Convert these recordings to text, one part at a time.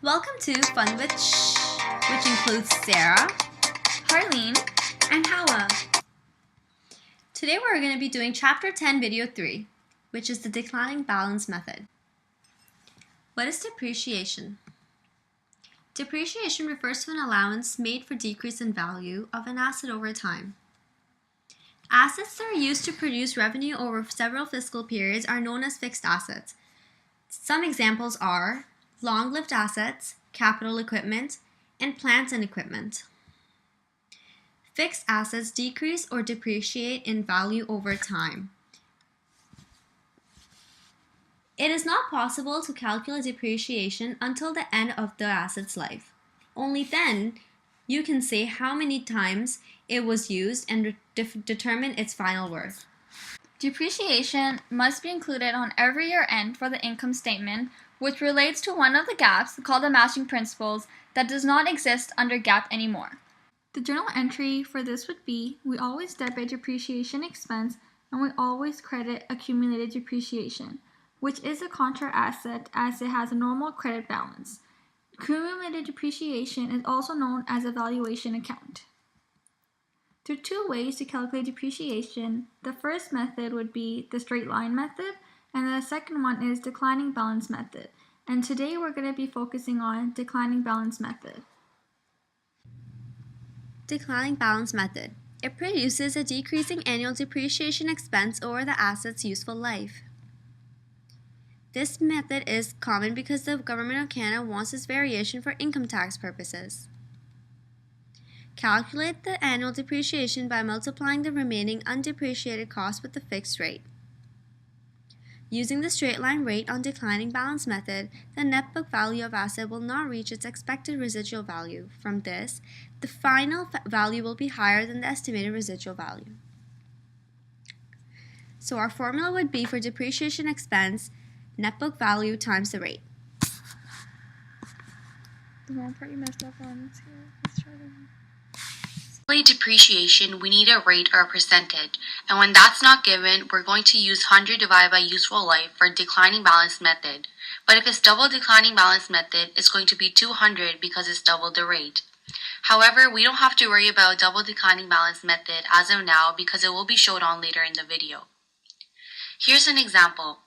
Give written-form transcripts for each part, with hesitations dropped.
Welcome to Fun with Shh, which includes Sarah, Harleen, and Hawa. Today we're going to be doing Chapter 10, Video 3, which is the declining balance method. What is depreciation? Depreciation refers to an allowance made for decrease in value of an asset over time. Assets that are used to produce revenue over several fiscal periods are known as fixed assets. Some examples are long-lived assets, capital equipment, and plants and equipment. Fixed assets decrease or depreciate in value over time. It is not possible to calculate depreciation until the end of the asset's life. Only then you can say how many times it was used and determine its final worth. depreciation must be included on every year end for the income statement, which relates to one of the gaps called the matching principles that does not exist under GAAP anymore. The journal entry for this would be, we always debit depreciation expense and we always credit accumulated depreciation, which is a contra asset as it has a normal credit balance. Accumulated depreciation is also known as a valuation account. There are two ways to calculate depreciation. The first method would be the straight line method, and the second one is declining balance method. And today we're going to be focusing on declining balance method. Declining balance method. It produces a decreasing annual depreciation expense over the asset's useful life. This method is common because the Government of Canada wants this variation for income tax purposes. Calculate the annual depreciation by multiplying the remaining undepreciated cost with the fixed rate. Using the straight line rate on declining balance method, the net book value of asset will not reach its expected residual value. From this, the final value will be higher than the estimated residual value. So our formula would be for depreciation expense, net book value times the rate. The wrong part you messed up on. Let's try that. Depreciation, we need a rate or a percentage, and when that's not given, we're going to use 100 divided by useful life for declining balance method. But if it's double declining balance method, it's going to be 200 because it's double the rate. However, we don't have to worry about double declining balance method as of now because it will be showed on later in the video. Here's an example.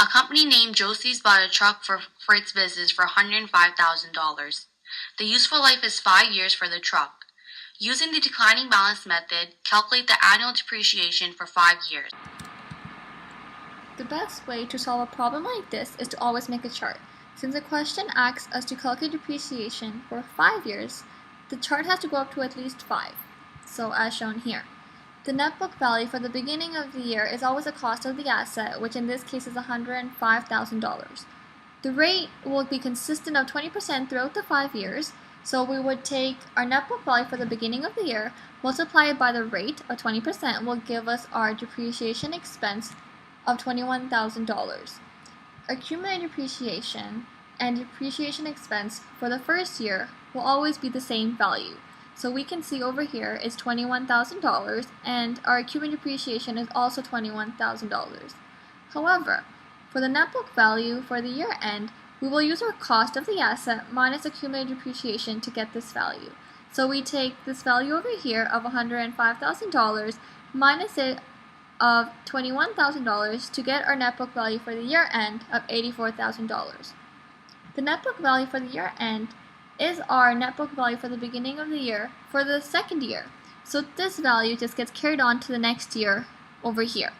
A company named Josie's bought a truck for its business for $105,000. The useful life is 5 years for the truck. Using the declining balance method, calculate the annual depreciation for 5 years. The best way to solve a problem like this is to always make a chart. Since the question asks us to calculate depreciation for 5 years, the chart has to go up to at least 5. So as shown here. The net book value for the beginning of the year is always the cost of the asset, which in this case is $105,000. The rate will be consistent of 20% throughout the 5 years. So we would take our net book value for the beginning of the year, multiply it by the rate of 20%, will give us our depreciation expense of $21,000. Accumulated depreciation and depreciation expense for the first year will always be the same value. So we can see over here is $21,000 and our accumulated depreciation is also $21,000. However, for the net book value for the year end, we will use our cost of the asset minus accumulated depreciation to get this value. So we take this value over here of $105,000 minus it of $21,000 to get our net book value for the year end of $84,000. The net book value for the year end is our net book value for the beginning of the year for the second year. So this value just gets carried on to the next year over here.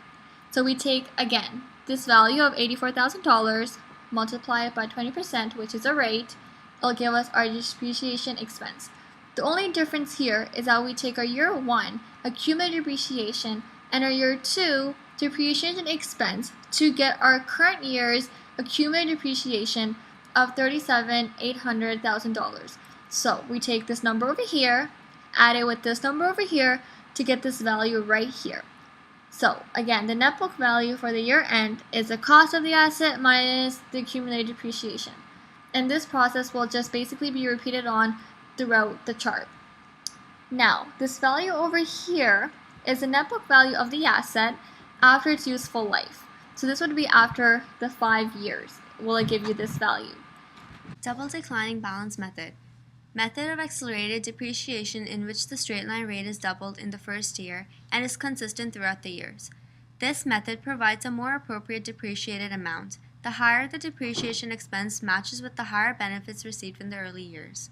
So we take, again, this value of $84,000, multiply it by 20%, which is a rate, it'll give us our depreciation expense. The only difference here is that we take our year 1 accumulated depreciation and our year 2 depreciation expense to get our current year's accumulated depreciation of $37,800,000. So we take this number over here, add it with this number over here to get this value right here. So again, the net book value for the year end is the cost of the asset minus the accumulated depreciation. And this process will just basically be repeated on throughout the chart. Now, this value over here is the net book value of the asset after its useful life. So this would be after the 5 years will it give you this value. Double declining balance method. Method of accelerated depreciation in which the straight line rate is doubled in the first year and is consistent throughout the years. This method provides a more appropriate depreciated amount. The higher the depreciation expense matches with the higher benefits received in the early years.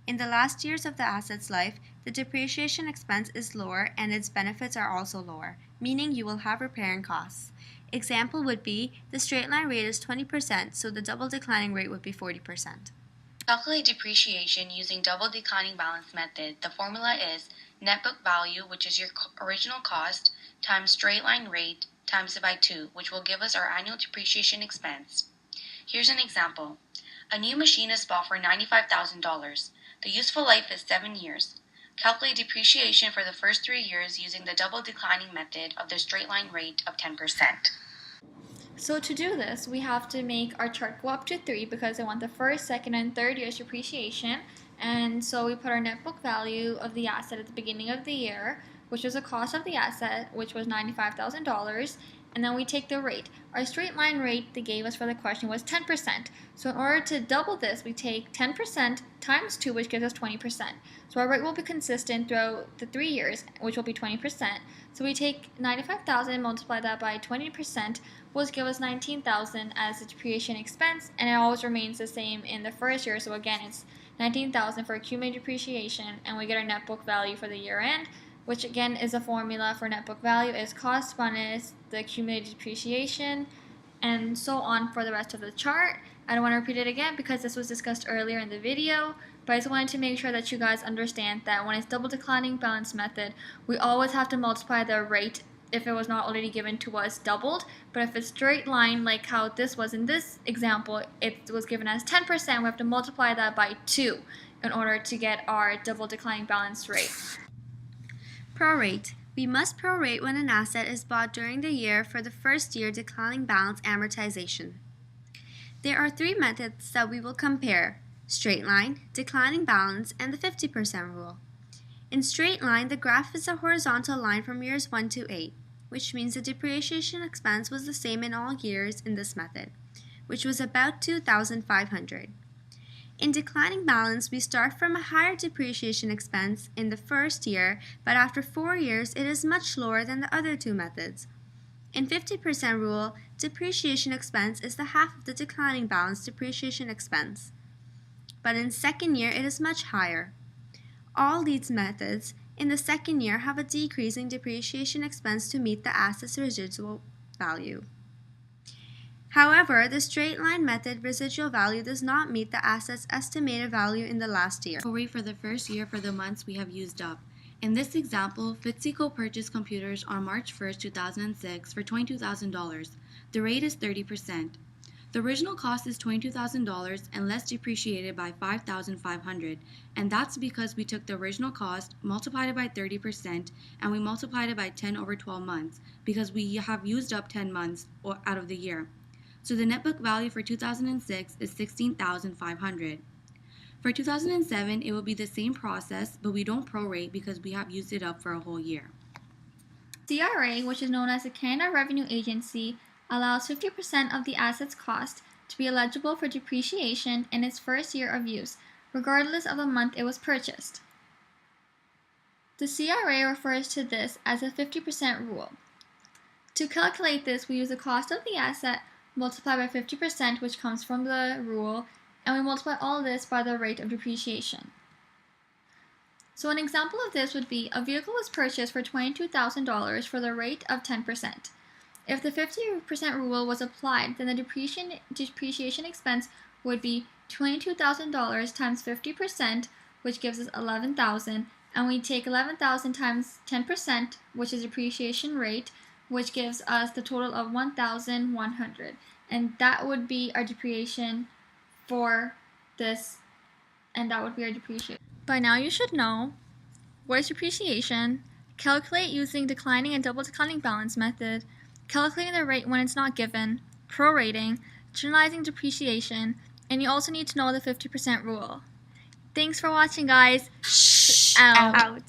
In the last years of the asset's life, the depreciation expense is lower and its benefits are also lower, meaning you will have repairing costs. Example would be the straight line rate is 20%, so the double declining rate would be 40%. Calculate depreciation using double declining balance method. The formula is net book value, which is your original cost, times straight line rate times it by 2, which will give us our annual depreciation expense. Here's an example. A new machine is bought for $95,000. The useful life is 7 years. Calculate depreciation for the first 3 years using the double declining method of the straight line rate of 10%. So to do this, we have to make our chart go up to 3 because I want the first, second, and third year's depreciation. And so we put our net book value of the asset at the beginning of the year, which was the cost of the asset, which was $95,000. And then we take the rate. Our straight line rate they gave us for the question was 10%. So in order to double this, we take 10% times 2, which gives us 20%. So our rate will be consistent throughout the 3 years, which will be 20%. So we take 95,000 and multiply that by 20%, which give us 19,000 as the depreciation expense, and it always remains the same in the first year. So again, it's 19,000 for accumulated depreciation, and we get our net book value for the year end, which again is a formula for net book value is cost minus the accumulated depreciation, and so on for the rest of the chart. I don't want to repeat it again because this was discussed earlier in the video, but I just wanted to make sure that you guys understand that when it's double declining balance method, we always have to multiply the rate if it was not already given to us doubled. But if it's straight line like how this was in this example, it was given as 10%, we have to multiply that by 2 in order to get our double declining balance rate. Prorate. We must prorate when an asset is bought during the year for the first year declining balance amortization. There are 3 methods that we will compare: straight line, declining balance, and the 50% rule. In straight line, the graph is a horizontal line from years 1 to 8, which means the depreciation expense was the same in all years in this method, which was about $2,500. In declining balance, we start from a higher depreciation expense in the first year, but after 4 years, it is much lower than the other 2 methods. In 50% rule, depreciation expense is the half of the declining balance depreciation expense, but in second year, it is much higher. All these methods in the second year have a decreasing depreciation expense to meet the asset's residual value. However, the straight line method residual value does not meet the asset's estimated value in the last year. Prorate for the first year for the months we have used up. In this example, Fitsico purchased computers on March 1, 2006 for $22,000. The rate is 30%. The original cost is $22,000 and less depreciated by $5,500, and that's because we took the original cost, multiplied it by 30%, and we multiplied it by 10 over 12 months because we have used up 10 months out of the year. So the net book value for 2006 is $16,500. For 2007, it will be the same process, but we don't prorate because we have used it up for a whole year. CRA, which is known as the Canada Revenue Agency, allows 50% of the asset's cost to be eligible for depreciation in its first year of use, regardless of the month it was purchased. The CRA refers to this as a 50% rule. To calculate this, we use the cost of the asset multiplied by 50%, which comes from the rule, and we multiply all this by the rate of depreciation. So an example of this would be a vehicle was purchased for $22,000 for the rate of 10%. If the 50% rule was applied, then the depreciation expense would be $22,000 times 50%, which gives us $11,000, and we take $11,000 times 10%, which is depreciation rate, which gives us the total of $1,100, and that would be our depreciation for this, and that would be our depreciation. By now you should know what is depreciation, calculate using declining and double declining balance method, calculating the rate when it's not given, prorating, generalizing depreciation, and you also need to know the 50% rule. Thanks for watching, guys. Out.